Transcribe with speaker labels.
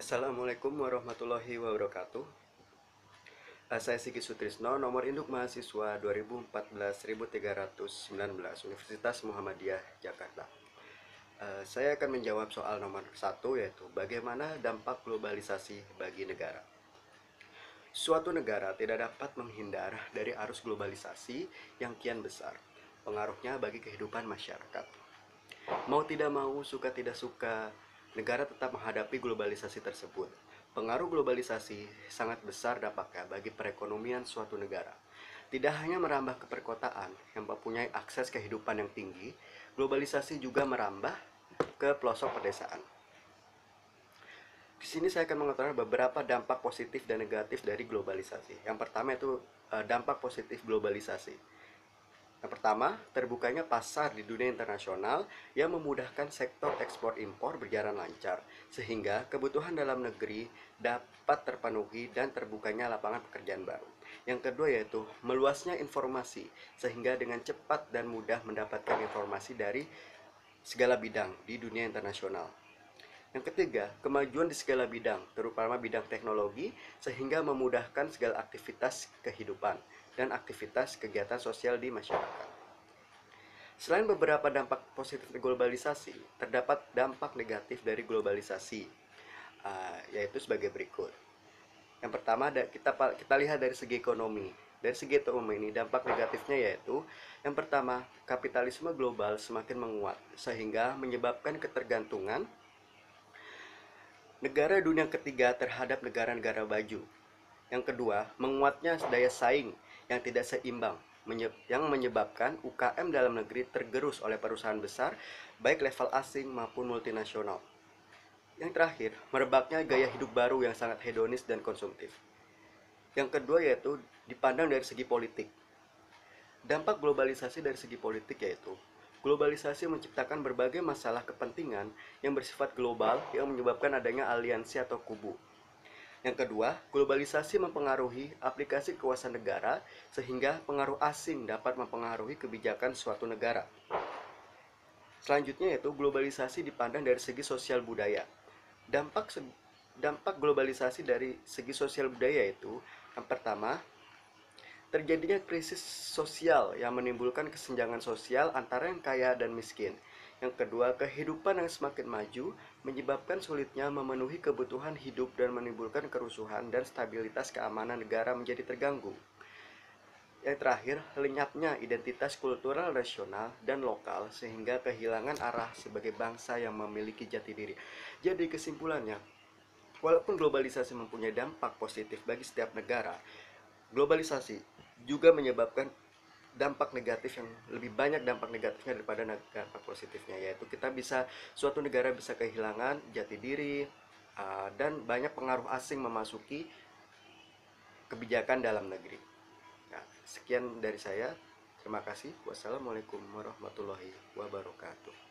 Speaker 1: Assalamualaikum warahmatullahi wabarakatuh. Saya Sigi Sutrisno, nomor induk mahasiswa 2014-1319, Universitas Muhammadiyah, Jakarta. Saya akan menjawab soal nomor 1, yaitu bagaimana dampak globalisasi bagi negara. Suatu negara tidak dapat menghindar dari arus globalisasi yang kian besar. Pengaruhnya bagi kehidupan masyarakat. Mau tidak mau, suka tidak suka, negara tetap menghadapi globalisasi tersebut. Pengaruh globalisasi sangat besar dampaknya bagi perekonomian suatu negara. Tidak hanya merambah ke perkotaan yang mempunyai akses kehidupan yang tinggi, globalisasi juga merambah ke pelosok pedesaan. Di sini saya akan mengutarakan beberapa dampak positif dan negatif dari globalisasi. Yang pertama itu dampak positif globalisasi. Yang pertama, terbukanya pasar di dunia internasional yang memudahkan sektor ekspor impor berjalan lancar, sehingga kebutuhan dalam negeri dapat terpenuhi dan terbukanya lapangan pekerjaan baru. Yang kedua yaitu meluasnya informasi, sehingga dengan cepat dan mudah mendapatkan informasi dari segala bidang di dunia internasional. Yang ketiga, kemajuan di segala bidang, terutama bidang teknologi, sehingga memudahkan segala aktivitas kehidupan dan aktivitas kegiatan sosial di masyarakat. Selain beberapa dampak positif globalisasi, terdapat dampak negatif dari globalisasi, yaitu sebagai berikut. Yang pertama, kita lihat dari segi ekonomi. Dari segi ekonomi ini, dampak negatifnya yaitu, yang pertama, kapitalisme global semakin menguat, sehingga menyebabkan ketergantungan negara dunia ketiga terhadap negara-negara maju. Yang kedua, menguatnya daya saing yang tidak seimbang, yang menyebabkan UKM dalam negeri tergerus oleh perusahaan besar, baik level asing maupun multinasional. Yang terakhir, merebaknya gaya hidup baru yang sangat hedonis dan konsumtif. Yang kedua yaitu dipandang dari segi politik. Dampak globalisasi dari segi politik yaitu globalisasi menciptakan berbagai masalah kepentingan yang bersifat global yang menyebabkan adanya aliansi atau kubu. Yang kedua, globalisasi mempengaruhi aplikasi kekuasaan negara sehingga pengaruh asing dapat mempengaruhi kebijakan suatu negara. Selanjutnya yaitu globalisasi dipandang dari segi sosial budaya. Dampak globalisasi dari segi sosial budaya itu, yang pertama, terjadinya krisis sosial yang menimbulkan kesenjangan sosial antara yang kaya dan miskin. Yang kedua, kehidupan yang semakin maju menyebabkan sulitnya memenuhi kebutuhan hidup dan menimbulkan kerusuhan dan stabilitas keamanan negara menjadi terganggu. Yang terakhir, lenyapnya identitas kultural nasional dan lokal sehingga kehilangan arah sebagai bangsa yang memiliki jati diri. Jadi kesimpulannya, walaupun globalisasi mempunyai dampak positif bagi setiap negara, globalisasi juga menyebabkan dampak negatif yang lebih banyak dampak negatifnya daripada dampak positifnya, yaitu suatu negara bisa kehilangan jati diri dan banyak pengaruh asing memasuki kebijakan dalam negeri. Nah, sekian dari saya. Terima kasih. Wassalamualaikum warahmatullahi wabarakatuh.